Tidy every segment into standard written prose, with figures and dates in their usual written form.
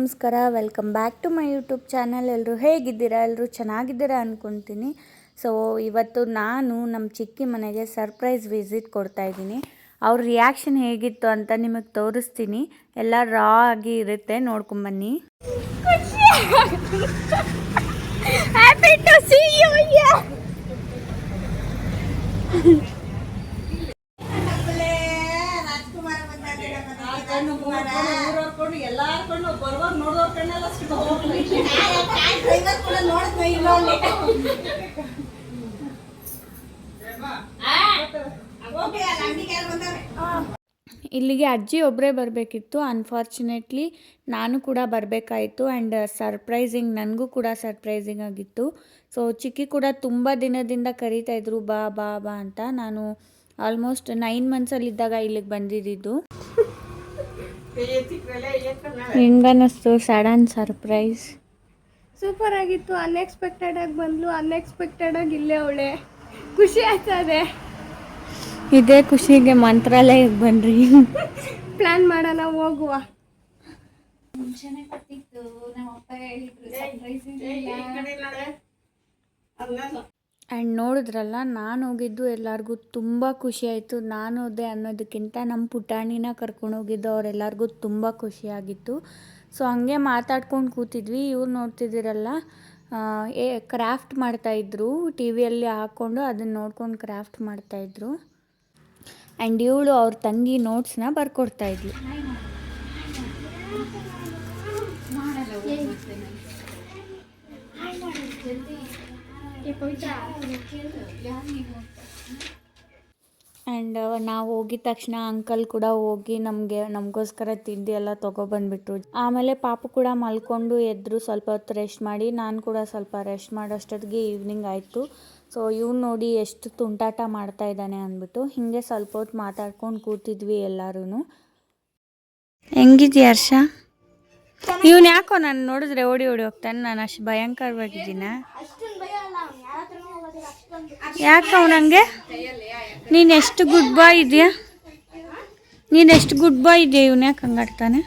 ನಮಸ್ಕಾರ, welcome back to my YouTube channel. ಎಲ್ಲರೂ ಹೇಗಿದ್ದೀರಾ? ಎಲ್ಲರೂ ಚೆನ್ನಾಗಿದ್ದೀರಾ ಅಂದ್ಕೊತೀನಿ. ಸೊ ಇವತ್ತು ನಾನು ನಮ್ಮ ಚಿಕ್ಕಿ ಮನೆಗೆ ಸರ್ಪ್ರೈಸ್ ವಿಸಿಟ್ ಕೊಡ್ತಾಯಿದ್ದೀನಿ. ಅವ್ರ ರಿಯಾಕ್ಷನ್ ಹೇಗಿತ್ತು ಅಂತ ನಿಮಗೆ ತೋರಿಸ್ತೀನಿ. ಎಲ್ಲ ರಾ ಆಗಿ ಇರುತ್ತೆ, ನೋಡ್ಕೊಂಬನ್ನಿ. Happy to see you. ಇಲ್ಲಿಗೆ ಅಜ್ಜಿ ಒಬ್ಬರೇ ಬರಬೇಕಿತ್ತು. ಅನ್ಫಾರ್ಚುನೇಟ್ಲಿ ನಾನು ಕೂಡ ಬರಬೇಕಾಯಿತು. ಆ್ಯಂಡ್ ಸರ್ಪ್ರೈಸಿಂಗ್, ನನಗೂ ಕೂಡ ಸರ್ಪ್ರೈಸಿಂಗ್ ಆಗಿತ್ತು. ಸೊ ಚಿಕ್ಕಿ ಕೂಡ ತುಂಬ ದಿನದಿಂದ ಕರೀತಾಯಿದ್ರು ಬಾ ಬಾ ಬಾ ಅಂತ. ನಾನು ಆಲ್ಮೋಸ್ಟ್ 9 ಮಂತ್ಸಲ್ಲಿದ್ದಾಗ ಇಲ್ಲಿಗೆ ಬಂದಿದ್ದು. ಹೆಂಗನ್ನಿಸ್ತು ಸಡನ್ ಸರ್ಪ್ರೈಸ್? ಸೂಪರ್ ಆಗಿತ್ತು. ಅನ್ಎಕ್ಸ್ಪೆಕ್ಟೆಡ್ ಆಗಿ ಬಂದ್ಲು, ಅನ್ಎಕ್ಸ್ಪೆಕ್ಟೆಡ್ ಆಗಿ ಇಲ್ಲೇ ಅವಳೆ. ಖುಷಿ ಆಗ್ತದೆ. ಇದೇ ಖುಷಿಗೆ ಮಂತ್ರಾಲಯಕ್ಕೆ ಬನ್ರಿ, ಪ್ಲಾನ್ ಮಾಡೋಣ, ಹೋಗುವ. ಆ್ಯಂಡ್ ನೋಡಿದ್ರಲ್ಲ, ನಾನು ಹೋಗಿದ್ದು ಎಲ್ಲರಿಗೂ ತುಂಬ ಖುಷಿ ಆಯಿತು. ನಾನು ಹೋದೆ ಅನ್ನೋದಕ್ಕಿಂತ ನಮ್ಮ ಪುಟಾಣಿನ ಕರ್ಕೊಂಡೋಗಿದ್ದು ಅವರೆಲ್ಲರಿಗೂ ತುಂಬ ಖುಷಿಯಾಗಿತ್ತು. ಸೊ ಹಂಗೆ ಮಾತಾಡ್ಕೊಂಡು ಕೂತಿದ್ವಿ. ಇವ್ರು ನೋಡ್ತಿದ್ದೀರಲ್ಲ, ಕ್ರಾಫ್ಟ್ ಮಾಡ್ತಾಯಿದ್ರು, ಟಿ ವಿಯಲ್ಲಿ ಹಾಕ್ಕೊಂಡು ಅದನ್ನು ನೋಡ್ಕೊಂಡು ಕ್ರಾಫ್ಟ್ ಮಾಡ್ತಾಯಿದ್ರು. ಆ್ಯಂಡ್ ಇವಳು ಅವ್ರ ತಂಗಿ ನೋಟ್ಸ್ನ ಬರ್ಕೊಡ್ತಾಯಿದ್ಲು. ಆ್ಯಂಡ್ ನಾವು ಹೋಗಿದ ತಕ್ಷಣ ಅಂಕಲ್ ಕೂಡ ಹೋಗಿ ನಮಗೋಸ್ಕರ ತಿಂಡಿ ಎಲ್ಲ ತೊಗೊಬಂದ್ಬಿಟ್ರು. ಆಮೇಲೆ ಪಾಪು ಕೂಡ ಮಲ್ಕೊಂಡು ಎದ್ರು ಸ್ವಲ್ಪ ಹೊತ್ತು ರೆಸ್ಟ್ ಮಾಡಿ, ನಾನು ಕೂಡ ಸ್ವಲ್ಪ ರೆಸ್ಟ್ ಮಾಡೋಷ್ಟೊತ್ತಿಗೆ ಈವ್ನಿಂಗ್ ಆಯಿತು. ಸೊ ಇವ್ನು ನೋಡಿ ಎಷ್ಟು ತುಂಟಾಟ ಮಾಡ್ತಾ ಇದ್ದಾನೆ ಅಂದ್ಬಿಟ್ಟು ಹೀಗೆ ಸ್ವಲ್ಪ ಹೊತ್ತು ಮಾತಾಡ್ಕೊಂಡು ಕೂತಿದ್ವಿ ಎಲ್ಲರೂ. ಹೆಂಗಿದ್ಯಾ ಹರ್ಷ? ಇವನು ಯಾಕೋ ನಾನು ನೋಡಿದ್ರೆ ಓಡಿ ಹೋಗ್ತಾನೆ. ನಾನು ಅಷ್ಟು ಭಯಂಕರವಾಗಿದ್ದೀನ? ಯಾಕೆ ಅವನಂಗೆ? ನೀನು ಎಷ್ಟು ಗುಡ್ ಬಾಯ್ ಇದೆಯಾ? ಇವನು ಯಾಕೆ ಹಂಗಾಡ್ತಾನೆ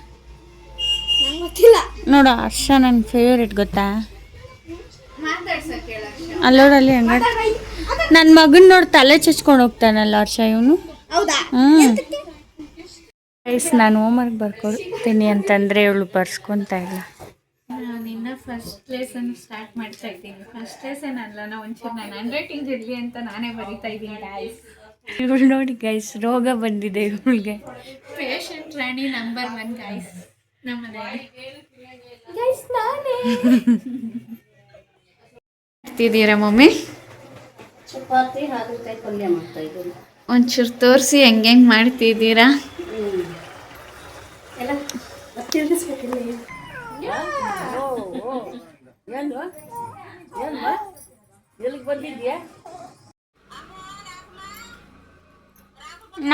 ನೋಡ. ಹರ್ಷ ನನ್ನ ಫೇವ್ರೇಟ್, ಗೊತ್ತಾ? ಅಲ್ಲೋಡಲ್ಲಿ ಹಂಗಾಡ ನನ್ನ ಮಗನ ನೋಡಿ ತಲೆ ಚಚ್ಕೊಂಡು ಹೋಗ್ತಾನಲ್ಲ ಹರ್ಷ ಇವನು. ನಾನು ಹೋಮ್ವರ್ಕ್ ಬರ್ಕೊಡ್ತೀನಿ ಅಂತಂದರೆ ಇವಳು ಬರ್ಸ್ಕೊತಾ ಇಲ್ಲ. ನಾನಿನ್ನ ಫಸ್ಟ್ ಲೆಸನ್ ಸ್ಟಾರ್ಟ್ ಮಾಡ್ತಾ ಇದ್ದೀನಿ. ಫಸ್ಟ್ ಲೆಸನ್ ಅಲ್ಲ, ಒಂಚೂರು ನಾನು ಹ್ಯಾಂಡ್ ರೈಟಿಂಗ್ ಇರಲಿ ಅಂತ ನಾನೇ ಬರೀತಾ ಇದ್ದೀನಿ ಗೈಸ್. ಇವಳು ನೋಡಿ ಗೈಸ್, ರೋಗ ಬಂದಿದೆ ಇವಳಿಗೆ. ಪೇಷಂಟ್ ರಾಣಿ ನಂಬರ್ 1 ಗೈಸ್ ನಮ್ಮ ಮನೆಯಲ್ಲಿ. ಮಾಡ್ತಿದ್ದೀರಾ ಮಮ್ಮಿ? ಚಪಾತಿ ಹಾಗಲಕಾಯಿ ಪಲ್ಯ ಮಾಡ್ತಾ ಇದ್ದೀನಿ. ಒಂಚೂರು ತೋರಿಸಿ ಹೆಂಗೆ ಮಾಡ್ತಿದ್ದೀರಾ? ಎಲ್ಲ ತಿರುಗಿಸ್ಬೇಕಿಲ್ಲ. ಎಲ್ಲಿಗೆ ಬಂದಿದ್ಯಾ?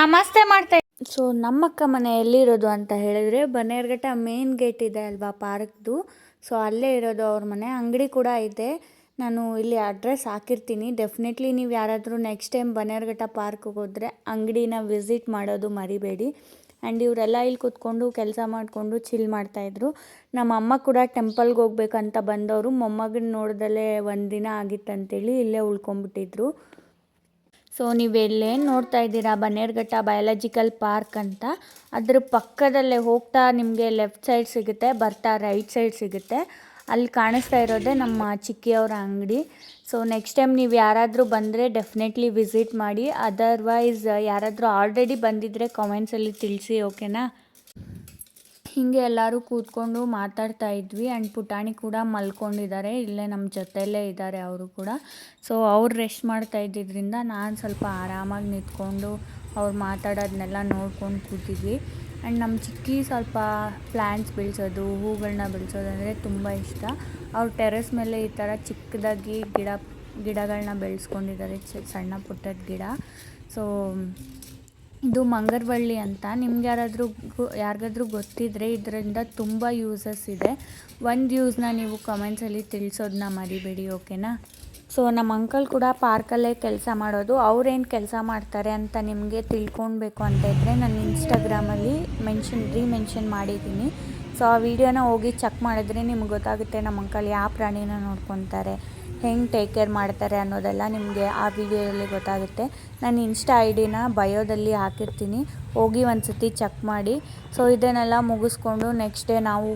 ನಮಸ್ತೆ ಮಾಡ್ತಾ. ಸೊ ನಮ್ಮಕ್ಕ ಮನೆ ಎಲ್ಲಿರೋದು ಅಂತ ಹೇಳಿದರೆ, ಬನ್ನೇರ್ಘಟ್ಟ ಮೇನ್ ಗೇಟ್ ಇದೆ ಅಲ್ವಾ ಪಾರ್ಕ್ದು. ಸೊ ಅಲ್ಲೇ ಇರೋದು ಅವ್ರ ಮನೆ. ಅಂಗಡಿ ಕೂಡ ಇದೆ. ನಾನು ಇಲ್ಲಿ ಅಡ್ರೆಸ್ ಹಾಕಿರ್ತೀನಿ. ಡೆಫಿನೆಟ್ಲಿ ನೀವು ಯಾರಾದರೂ ನೆಕ್ಸ್ಟ್ ಟೈಮ್ ಬನ್ನೇರ್ಘಟ್ಟ ಪಾರ್ಕ್ಗೆ ಹೋದರೆ ಅಂಗಡಿನ ವಿಸಿಟ್ ಮಾಡೋದು ಮರಿಬೇಡಿ. ಆ್ಯಂಡ್ ಇವರೆಲ್ಲ ಇಲ್ಲಿ ಕೂತ್ಕೊಂಡು ಕೆಲಸ ಮಾಡಿಕೊಂಡು ಚಿಲ್ ಮಾಡ್ತಾಯಿದ್ರು. ನಮ್ಮ ಅಮ್ಮ ಕೂಡ ಟೆಂಪಲ್ಗೆ ಹೋಗ್ಬೇಕಂತ ಬಂದವರು. ಮೊಮ್ಮಗನ ನೋಡ್ದಲೇ 1 ದಿನ ಆಗಿತ್ತಂತೇಳಿ ಇಲ್ಲೇ ಉಳ್ಕೊಂಬಿಟ್ಟಿದ್ರು. ಸೊ ನೀವೆಲ್ಲೇನು ನೋಡ್ತಾ ಇದ್ದೀರಾ, ಬನ್ನೇರ್ಘಟ್ಟ ಬಯಾಲಜಿಕಲ್ ಪಾರ್ಕ್ ಅಂತ. ಅದ್ರ ಪಕ್ಕದಲ್ಲೇ ಹೋಗ್ತಾ ನಿಮಗೆ ಲೆಫ್ಟ್ ಸೈಡ್ ಸಿಗುತ್ತೆ, ಬರ್ತಾ ರೈಟ್ ಸೈಡ್ ಸಿಗುತ್ತೆ. ಅಲ್ಲಿ ಕಾಣಿಸ್ತಾ ಇರೋದೇ ನಮ್ಮ ಚಿಕ್ಕಿಯವರ ಅಂಗಡಿ. ಸೊ ನೆಕ್ಸ್ಟ್ ಟೈಮ್ ನೀವು ಯಾರಾದರೂ ಬಂದರೆ ಡೆಫಿನೆಟ್ಲಿ ವಿಸಿಟ್ ಮಾಡಿ. ಅದರ್ವೈಸ್ ಯಾರಾದರೂ ಆಲ್ರೆಡಿ ಬಂದಿದ್ದರೆ ಕಾಮೆಂಟ್ಸಲ್ಲಿ ತಿಳಿಸಿ, ಓಕೆನಾ? ಹೀಗೆ ಎಲ್ಲರೂ ಕೂತ್ಕೊಂಡು ಮಾತಾಡ್ತಾ ಇದ್ವಿ. ಆ್ಯಂಡ್ ಪುಟಾಣಿ ಕೂಡ ಮಲ್ಕೊಂಡಿದ್ದಾರೆ, ಇಲ್ಲೇ ನಮ್ಮ ಜೊತೆಯಲ್ಲೇ ಇದ್ದಾರೆ ಅವರು ಕೂಡ. ಸೊ ಅವ್ರು ರೆಸ್ಟ್ ಮಾಡ್ತಾ ಇದ್ದಿದ್ದರಿಂದ ನಾನು ಸ್ವಲ್ಪ ಆರಾಮಾಗಿ ನಿಂತ್ಕೊಂಡು ಅವ್ರು ಮಾತಾಡೋದನ್ನೆಲ್ಲ ನೋಡ್ಕೊಂಡು ಕೂತಿದ್ವಿ. ಆ್ಯಂಡ್ ನಮ್ಮ ಚಿಕ್ಕಿ ಸ್ವಲ್ಪ ಪ್ಲ್ಯಾಂಟ್ಸ್ ಬೆಳೆಸೋದು, ಹೂಗಳನ್ನ ಬೆಳೆಸೋದು ಅಂದರೆ ತುಂಬ ಇಷ್ಟ. ಅವ್ರು ಟೆರೆಸ್ ಮೇಲೆ ಈ ಥರ ಚಿಕ್ಕದಾಗಿ ಗಿಡಗಳನ್ನ ಬೆಳೆಸ್ಕೊಂಡಿದ್ದಾರೆ, ಸಣ್ಣ ಪುಟ್ಟದ ಗಿಡ. ಸೊ ಇದು ಮಂಗರವಳ್ಳಿ ಅಂತ. ನಿಮ್ಗೆ ಯಾರಿಗಾದ್ರೂ ಗೊತ್ತಿದ್ದರೆ ಇದರಿಂದ ತುಂಬ ಯೂಸಸ್ ಇದೆ. ಒಂದು ಯೂಸ್ನ ನೀವು ಕಮೆಂಟ್ಸಲ್ಲಿ ತಿಳಿಸೋದನ್ನ ಮರಿಬೇಡಿ, ಓಕೆನಾ? ಸೊ ನಮ್ಮ ಅಂಕಲ್ ಕೂಡ ಪಾರ್ಕಲ್ಲೇ ಕೆಲಸ ಮಾಡೋದು. ಅವ್ರೇನು ಕೆಲಸ ಮಾಡ್ತಾರೆ ಅಂತ ನಿಮಗೆ ತಿಳ್ಕೊಳ್ಬೇಕು ಅಂತ ಇದ್ದರೆ ನಾನು ಇನ್ಸ್ಟಾಗ್ರಾಮಲ್ಲಿ ಮೆನ್ಷನ್ ಮಾಡಿದ್ದೀನಿ. ಸೊ ಆ ವಿಡಿಯೋನ ಹೋಗಿ ಚೆಕ್ ಮಾಡಿದ್ರೆ ನಿಮ್ಗೆ ಗೊತ್ತಾಗುತ್ತೆ ನಮ್ಮ ಅಂಕಲ್ ಯಾವ ಪ್ರಾಣಿನ ನೋಡ್ಕೊತಾರೆ, ಹೆಂಗೆ ಟೇಕ್ ಕೇರ್ ಮಾಡ್ತಾರೆ ಅನ್ನೋದೆಲ್ಲ ನಿಮಗೆ ಆ ವಿಡಿಯೋದಲ್ಲಿ ಗೊತ್ತಾಗುತ್ತೆ. ನಾನು ಇನ್ಸ್ಟಾ ID-ನ ಬಯೋದಲ್ಲಿ ಹಾಕಿರ್ತೀನಿ, ಹೋಗಿ ಒಂದು ಸತಿ ಚೆಕ್ ಮಾಡಿ. ಸೊ ಇದನ್ನೆಲ್ಲ ಮುಗಿಸ್ಕೊಂಡು ನೆಕ್ಸ್ಟ್ ಡೇ ನಾವು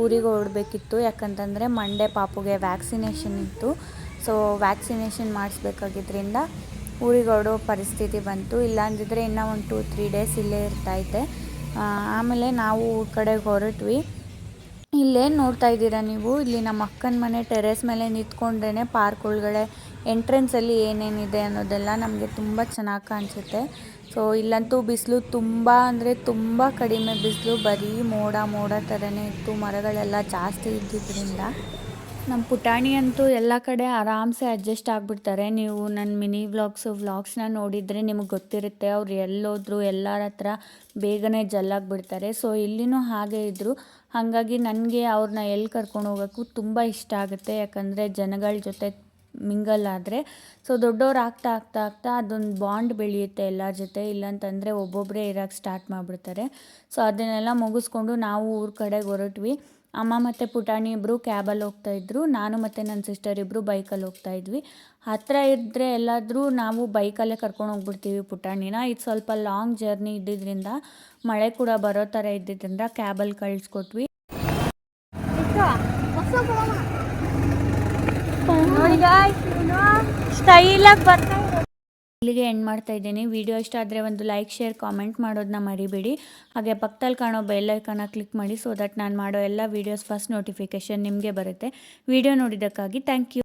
ಊರಿಗೆ ಹೊರಡಬೇಕಿತ್ತು. ಯಾಕಂತಂದರೆ ಮಂಡೇ ಪಾಪುಗೆ ವ್ಯಾಕ್ಸಿನೇಷನ್ ಇತ್ತು. ಸೊ ವ್ಯಾಕ್ಸಿನೇಷನ್ ಮಾಡಿಸ್ಬೇಕಾಗಿದ್ದರಿಂದ ಊರಿಗೆ ಹೊರಡೋ ಪರಿಸ್ಥಿತಿ ಬಂತು. ಇಲ್ಲಾಂದಿದ್ರೆ ಇನ್ನೂ ಒಂದು 2-3 ಡೇಸ್ ಇಲ್ಲೇ ಇರ್ತಾಯಿದ್ದೆ. ಆಮೇಲೆ ನಾವು ಊರ ಕಡೆಗೆ ಹೊರಟ್ವಿ. ಇಲ್ಲೇನು ನೋಡ್ತಾ ಇದ್ದೀರಾ ನೀವು, ಇಲ್ಲಿ ನಮ್ಮ ಅಕ್ಕನ ಮನೆ ಟೆರೇಸ್ ಮೇಲೆ ನಿಂತ್ಕೊಂಡ್ರೇ ಪಾರ್ಕ್ ಒಳಗಡೆ ಎಂಟ್ರೆನ್ಸಲ್ಲಿ ಏನೇನಿದೆ ಅನ್ನೋದೆಲ್ಲ ನಮಗೆ ತುಂಬ ಚೆನ್ನಾಗಿ ಕಾಣಿಸುತ್ತೆ. ಸೊ ಇಲ್ಲಂತೂ ಬಿಸಿಲು ತುಂಬ ಅಂದರೆ ತುಂಬ ಕಡಿಮೆ ಬಿಸಿಲು, ಬರೀ ಮೋಡ ಥರನೇ ಇತ್ತು. ಮರಗಳೆಲ್ಲ ಜಾಸ್ತಿ ಇದ್ದಿದ್ದರಿಂದ ನಮ್ಮ ಪುಟಾಣಿ ಅಂತೂ ಎಲ್ಲ ಕಡೆ ಆರಾಮ್ಸೆ ಅಡ್ಜಸ್ಟ್ ಆಗಿಬಿಡ್ತಾರೆ. ನೀವು ನನ್ನ ಮಿನಿ ವ್ಲಾಗ್ಸ್ನ ನೋಡಿದರೆ ನಿಮಗೆ ಗೊತ್ತಿರುತ್ತೆ, ಅವ್ರು ಎಲ್ಲೋದ್ರು ಎಲ್ಲರ ಹತ್ರ ಬೇಗನೆ ಜಲ್ಲಾಗಿಬಿಡ್ತಾರೆ. ಸೊ ಇಲ್ಲಿನೂ ಹಾಗೆ ಇದ್ದರು. ಹಾಗಾಗಿ ನನಗೆ ಅವ್ರನ್ನ ಎಲ್ಲಿ ಕರ್ಕೊಂಡು ಹೋಗೋಕ್ಕೂ ತುಂಬ ಇಷ್ಟ ಆಗುತ್ತೆ. ಯಾಕಂದರೆ ಜನಗಳ ಜೊತೆ ಮಿಂಗಲ್ ಆದರೆ ಸೊ ದೊಡ್ಡವ್ರು ಆಗ್ತಾ ಅದೊಂದು ಬಾಂಡ್ ಬೆಳೆಯುತ್ತೆ ಎಲ್ಲರ ಜೊತೆ. ಇಲ್ಲಾಂತಂದರೆ ಒಬ್ಬೊಬ್ಬರೇ ಇರೋಕ್ಕೆ ಸ್ಟಾರ್ಟ್ ಮಾಡಿಬಿಡ್ತಾರೆ. ಸೊ ಅದನ್ನೆಲ್ಲ ಮುಗಿಸ್ಕೊಂಡು ನಾವು ಊರ ಕಡೆಗೆ ಹೊರಟ್ವಿ. ಅಮ್ಮ ಮತ್ತು ಪುಟಾಣಿ ಇಬ್ಬರು ಕ್ಯಾಬಲ್ಲಿ ಹೋಗ್ತಾಯಿದ್ರು, ನಾನು ಮತ್ತು ನನ್ನ ಸಿಸ್ಟರ್ ಇಬ್ಬರು ಬೈಕಲ್ಲಿ ಹೋಗ್ತಾಯಿದ್ವಿ. ಹತ್ತಿರ ಇದ್ದರೆ ಎಲ್ಲಾದರೂ ನಾವು ಬೈಕಲ್ಲೇ ಕರ್ಕೊಂಡು ಹೋಗ್ಬಿಡ್ತೀವಿ ಪುಟಾಣಿನ. ಇದು ಸ್ವಲ್ಪ ಲಾಂಗ್ ಜರ್ನಿ ಇದ್ದಿದ್ದರಿಂದ ಮಳೆ ಕೂಡ ಬರೋ ಥರ ಇದ್ದಿದ್ದರಿಂದ ಕ್ಯಾಬಲ್ಲಿ ಕಳಿಸ್ಕೊಟ್ವಿ. ಸ್ಟೈಲಾಗಿ ಬರ್ತಾ ಇಲ್ಲಿಗೆ ಎಂಡ್ ಮಾಡ್ತಾ ಇದ್ದೀನಿ. ವಿಡಿಯೋ ಇಷ್ಟ ಆದರೆ ಒಂದು ಲೈಕ್, ಶೇರ್, ಕಾಮೆಂಟ್ ಮಾಡೋದನ್ನ ಮರಿಬೇಡಿ. ಹಾಗೆ ಪಕ್ಕದಲ್ಲಿ ಕಾಣೋ ಬೆಲ್ ಐಕಾನ್ನ ಕ್ಲಿಕ್ ಮಾಡಿ, ಸೊ ದಟ್ ನಾನು ಮಾಡೋ ಎಲ್ಲ ವೀಡಿಯೋಸ್ ಫಸ್ಟ್ ನೋಟಿಫಿಕೇಷನ್ ನಿಮಗೆ ಬರುತ್ತೆ. ವಿಡಿಯೋ ನೋಡಿದ್ದಕ್ಕಾಗಿ ಥ್ಯಾಂಕ್ ಯು.